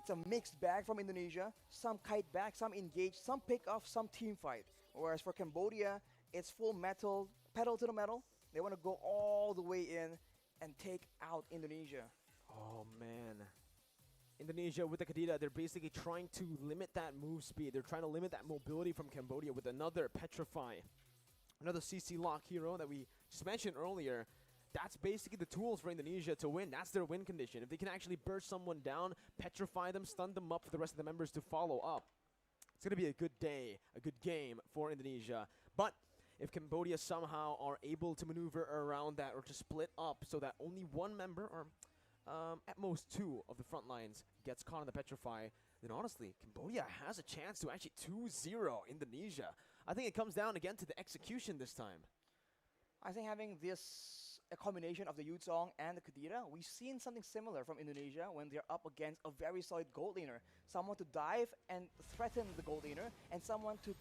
it's a mixed bag from Indonesia. Some kite back, some engage, some pick off, some team fight. Whereas for Cambodia, it's full metal, pedal to the metal. They want to go all the way in and take out Indonesia. Oh man. Indonesia with the Kadita, they're basically trying to limit that move speed. They're trying to limit that mobility from Cambodia with another Petrify. Another CC lock hero that we just mentioned earlier. That's basically the tools for Indonesia to win. That's their win condition. If they can actually burst someone down, petrify them, stun them up for the rest of the members to follow up, it's going to be a good day, a good game for Indonesia. But if Cambodia somehow are able to maneuver around that or to split up so that only one member or at most two of the front lines gets caught in the petrify, then honestly, Cambodia has a chance to actually 2-0 Indonesia. I think it comes down again to the execution this time. I think having a combination of the Yuzong and the Kadira, we've seen something similar from Indonesia when they're up against a very solid gold laner. Someone to dive and threaten the gold laner, and someone to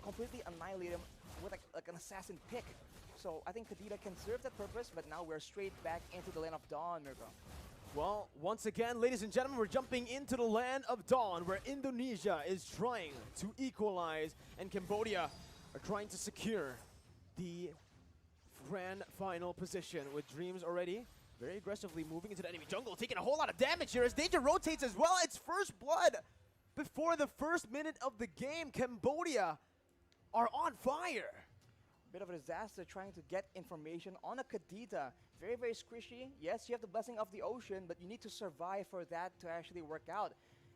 completely annihilate him with like an assassin pick. So I think Kadira can serve that purpose, but now we're straight back into the Land of Dawn, Mirko. Well, once again, ladies and gentlemen, we're jumping into the Land of Dawn, where Indonesia is trying to equalize, and Cambodia are trying to secure the grand final position with Dreams already very aggressively moving into the enemy jungle, taking a whole lot of damage here as Danger rotates as well. It's first blood before the first minute of the game. Cambodia are on fire. Bit of a disaster trying to get information on a Kadita. Very, very squishy. Yes, you have the blessing of the ocean, but you need to survive for that to actually work out.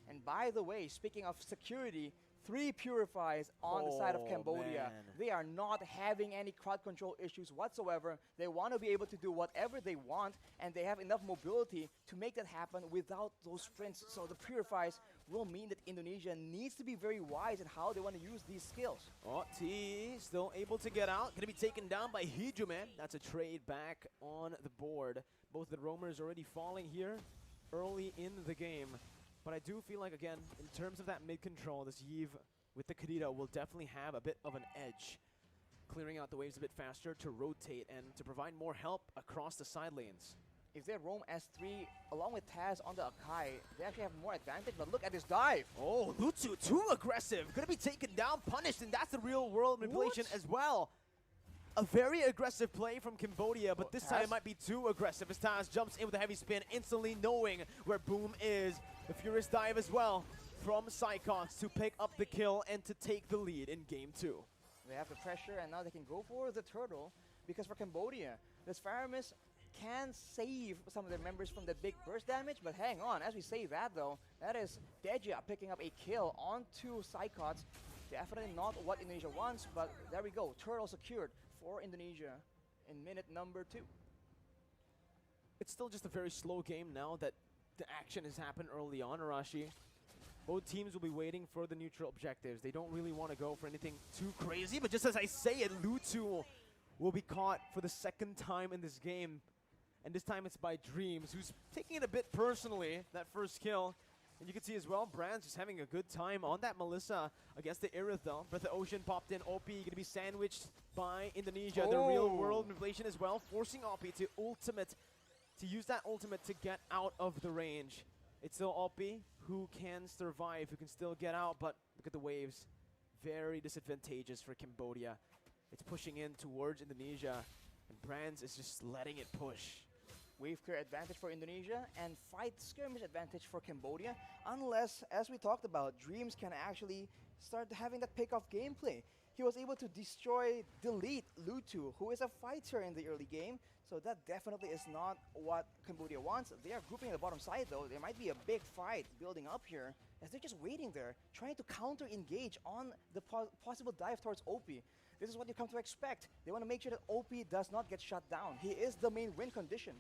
And by the way, speaking of security, 3 purifies on the side of Cambodia. Man. They are not having any crowd control issues whatsoever. They want to be able to do whatever they want, and they have enough mobility to make that happen without those sprints. So the purifies will mean that Indonesia needs to be very wise in how they want to use these skills. Oh, T still able to get out. Going to be taken down by Hijuman. That's a trade back on the board. Both the roamers already falling here early in the game. But I do feel like, again, in terms of that mid-control, this Yves with the Kadita will definitely have a bit of an edge. Clearing out the waves a bit faster to rotate and to provide more help across the side lanes. If they roam S3 along with Taz on the Akai, they actually have more advantage, but look at this dive! Oh, Lutsu, too aggressive! Gonna be taken down, punished, and that's the real-world manipulation as well. A very aggressive play from Cambodia, but this time it might be too aggressive as Taz jumps in with a heavy spin, instantly knowing where Boom is. The Furious dive as well from Psychox to pick up the kill and to take the lead in Game 2. They have the pressure, and now they can go for the turtle, because for Cambodia, this Faramis can save some of their members from the big burst damage, but hang on, as we say that though, that is Deja picking up a kill onto Psychox. Definitely not what Indonesia wants, but there we go. Turtle secured for Indonesia in minute number 2. It's still just a very slow game now that the action has happened early on, Arashi. Both teams will be waiting for the neutral objectives. They don't really want to go for anything too crazy, but just as I say it, Lutsu will be caught for the second time in this game. And this time it's by Dreams, who's taking it a bit personally, that first kill. And you can see as well, Brand's just having a good time on that Melissa against the Irith though. Breath of Ocean popped in, OP going to be sandwiched by Indonesia. The real world manipulation as well, forcing OP to use that ultimate to get out of the range. It's still OP who can survive, who can still get out, but look at the waves. Very disadvantageous for Cambodia. It's pushing in towards Indonesia, and Brands is just letting it push. Wave clear advantage for Indonesia and fight skirmish advantage for Cambodia, unless, as we talked about, Dreams can actually start having that pick-off gameplay. He was able to delete Lutsu, who is a fighter in the early game, so that definitely is not what Cambodia wants. They are grouping at the bottom side though. There might be a big fight building up here, as they're just waiting there, trying to counter-engage on the possible dive towards OP. This is what you come to expect. They want to make sure that OP does not get shut down. He is the main win condition.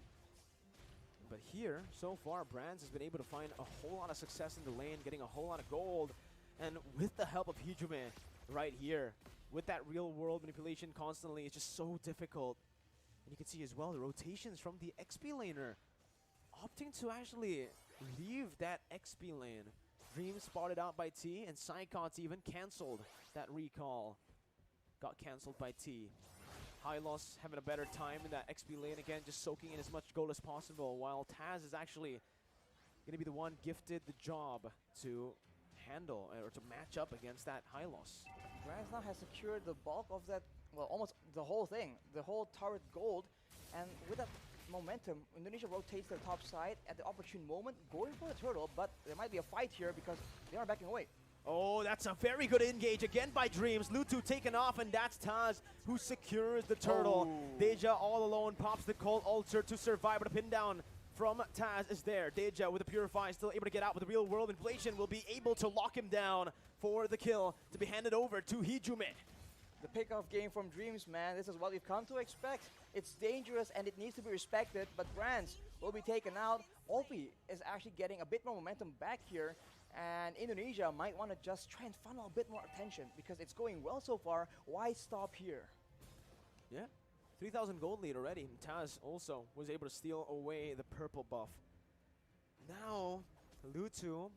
But here, so far, Brands has been able to find a whole lot of success in the lane, getting a whole lot of gold. And with the help of Hijume right here, with that real-world manipulation constantly, it's just so difficult. And you can see as well the rotations from the XP laner, opting to actually leave that XP lane. Dream spotted out by T, and Psychots even cancelled that recall. Got cancelled by T. Hylos having a better time in that XP lane again, just soaking in as much gold as possible, while Taz is actually going to be the one gifted the job to handle or to match up against that high loss. Brands now has secured the bulk of that, well, almost the whole thing, the whole turret gold, and with that momentum, Indonesia rotates their top side at the opportune moment, going for the turtle, but there might be a fight here because they are backing away. Oh, that's a very good engage again by Dreams. Lutu taken off, and that's Taz who secures the turtle. Oh. Deja all alone pops the Cold Altar to survive, but a pin down from Taz is there. Deja with the Purify still able to get out, but the real world inflation will be able to lock him down for the kill to be handed over to Hijume. The pickoff game from Dreams, man, this is what we've come to expect. It's dangerous and it needs to be respected, but Brands will be taken out. Opie is actually getting a bit more momentum back here, and Indonesia might want to just try and funnel a bit more attention because it's going well so far. Why stop here? Yeah, 3,000 gold lead already. Taz also was able to steal away the purple buff. Now, Lutu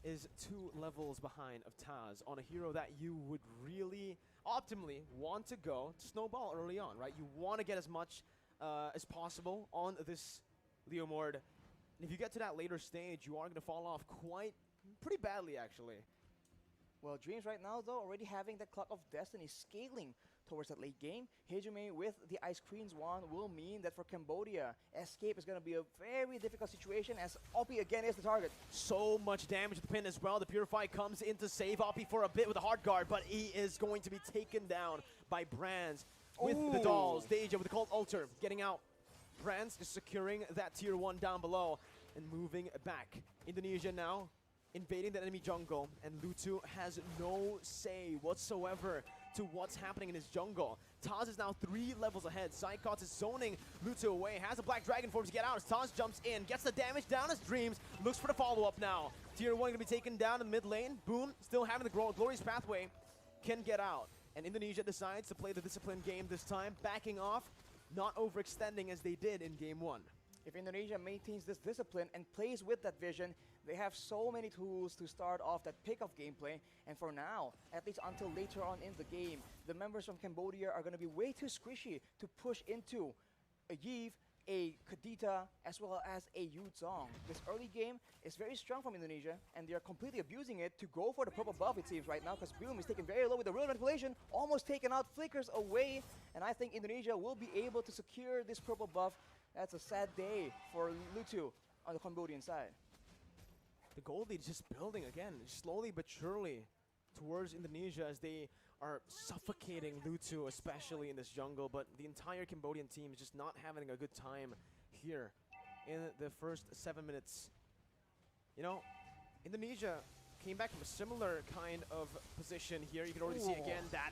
is 2 levels behind of Taz on a hero that you would really optimally want to go to snowball early on, right? You want to get as much as possible on this Leomord. And if you get to that later stage, you are going to fall off pretty badly, actually. Well, Dreams right now, though, already having that Clock of Destiny scaling towards that late game. Hijume with the Ice Queen's wand will mean that for Cambodia, escape is going to be a very difficult situation as Opie again is the target. So much damage to the pin as well. The Purify comes in to save Opie for a bit with a hard guard, but he is going to be taken down by Brands with the dolls. Deja with the Cold Altar getting out. Brands is securing that tier 1 down below and moving back. Indonesia now invading the enemy jungle, and Lutu has no say whatsoever to what's happening in his jungle. Taz is now 3 levels ahead. Psychots is zoning Lutu away, has a Black Dragon form to get out as Taz jumps in, gets the damage down as Dreams, looks for the follow-up now. Tier 1 gonna be taken down in mid lane. Boom, still having the glorious pathway, can get out. And Indonesia decides to play the disciplined game this time, backing off, not overextending as they did in game 1. If Indonesia maintains this discipline and plays with that vision, they have so many tools to start off that pick-off gameplay. And for now, at least until later on in the game, the members from Cambodia are going to be way too squishy to push into a Iesf, a Kadita, as well as a Yuzong. This early game is very strong from Indonesia, and they are completely abusing it to go for the purple buff, it seems, right now, because Boom is taken very low with the real manipulation, almost taken out, flickers away, and I think Indonesia will be able to secure this purple buff. That's a sad day for Lutu on the Cambodian side. The gold lead is just building again, slowly but surely, towards Indonesia as they are suffocating Lutu, especially in this jungle. But the entire Cambodian team is just not having a good time here in the first 7 minutes. You know, Indonesia came back from a similar kind of position here. You can already see again that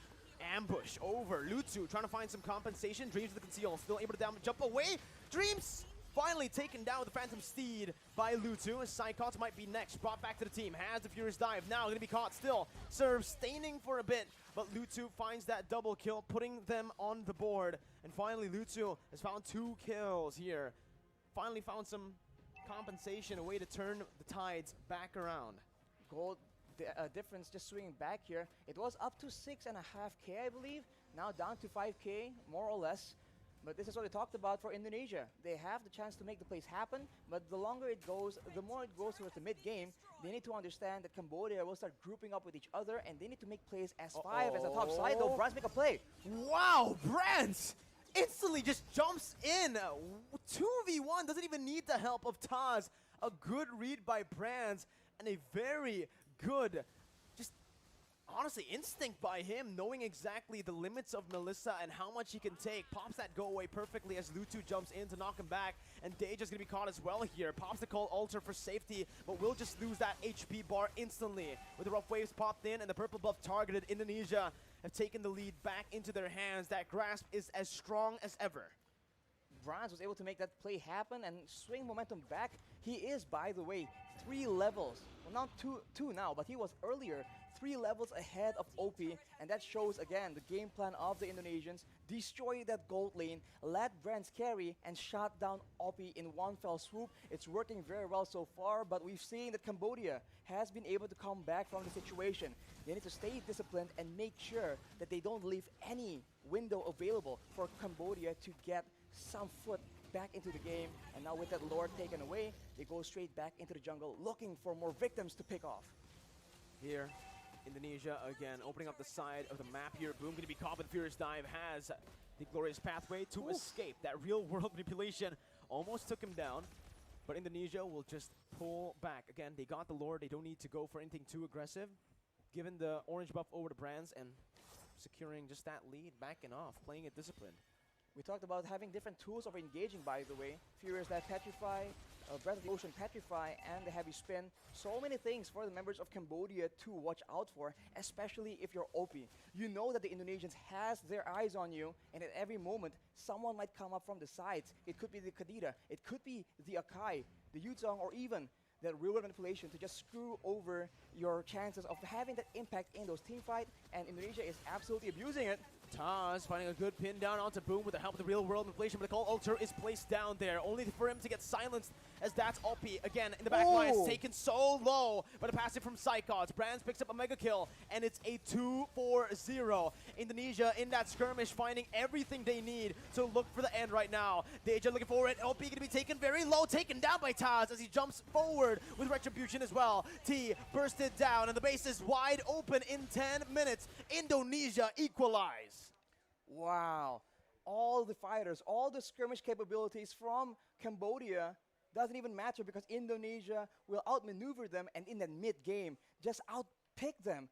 ambush over Lutu, trying to find some compensation. Dreams with the conceal, still able to jump away. Dreams finally taken down with the Phantom Steed by Lutu. Psychots might be next, brought back to the team. Has the Furious Dive, now going to be caught still. Serves, staining for a bit, but Lutu finds that double kill, putting them on the board. And finally, Lutu has found 2 kills here. Finally found some compensation, a way to turn the tides back around. Gold difference just swinging back here. It was up to 6.5k, I believe. Now down to 5k, more or less. But this is what we talked about for Indonesia. They have the chance to make the plays happen, but the longer it goes, the more it goes towards the mid-game. They need to understand that Cambodia will start grouping up with each other, and they need to make plays as 5 as a top side, though. Brands make a play. Wow, Brands instantly just jumps in. 2v1, doesn't even need the help of Taz. A good read by Brands, and a very good, just honestly, instinct by him, knowing exactly the limits of Melissa and how much he can take. Pops that go away perfectly as Lutu jumps in to knock him back, and Deja's gonna be caught as well here. Pops the Cold Altar for safety, but will just lose that HP bar instantly. With the rough waves popped in and the purple buff targeted, Indonesia have taken the lead back into their hands. That grasp is as strong as ever. Brands was able to make that play happen and swing momentum back. He is, by the way, 3 levels. Well, not two now, but he was earlier 3 levels ahead of OP, and that shows again the game plan of the Indonesians. Destroy that gold lane, let Brands carry, and shot down OP in one fell swoop. It's working very well so far, but we've seen that Cambodia has been able to come back from the situation. They need to stay disciplined and make sure that they don't leave any window available for Cambodia to get some foot back into the game, and now with that lord taken away, they go straight back into the jungle looking for more victims to pick off. Here, Indonesia again opening up the side of the map here. Boom going to be caught, but Furious Dive has the glorious pathway to escape. That real world manipulation almost took him down, but Indonesia will just pull back. Again, they got the lord. They don't need to go for anything too aggressive. Given the orange buff over to Brands and securing just that lead, backing off, playing it disciplined. We talked about having different tools of engaging, by the way. Furious Dive Petrify, Breath of the Ocean Petrify, and the Heavy Spin. So many things for the members of Cambodia to watch out for, especially if you're OP. You know that the Indonesians has their eyes on you, and at every moment, someone might come up from the sides. It could be the Kadira, it could be the Akai, the Yuzong, or even that real world manipulation to just screw over your chances of having that impact in those team fight, and Indonesia is absolutely abusing it. Taz finding a good pin down onto Boom with the help of the real world manipulation, but the Call Altar is placed down there, only for him to get silenced as that's OP again in the back line. It's taken so low, but a passive from Psychods. Brands picks up a mega kill, and it's a 2-4-0. Indonesia in that skirmish finding everything they need to look for the end right now. Deja looking for it. OP going to be taken very low, taken down by Taz as he jumps forward with Retribution as well. T bursted down, and the base is wide open in 10 minutes. Indonesia equalize. Wow. All the fighters, all the skirmish capabilities from Cambodia doesn't even matter because Indonesia will outmaneuver them and in that mid-game just outpick them.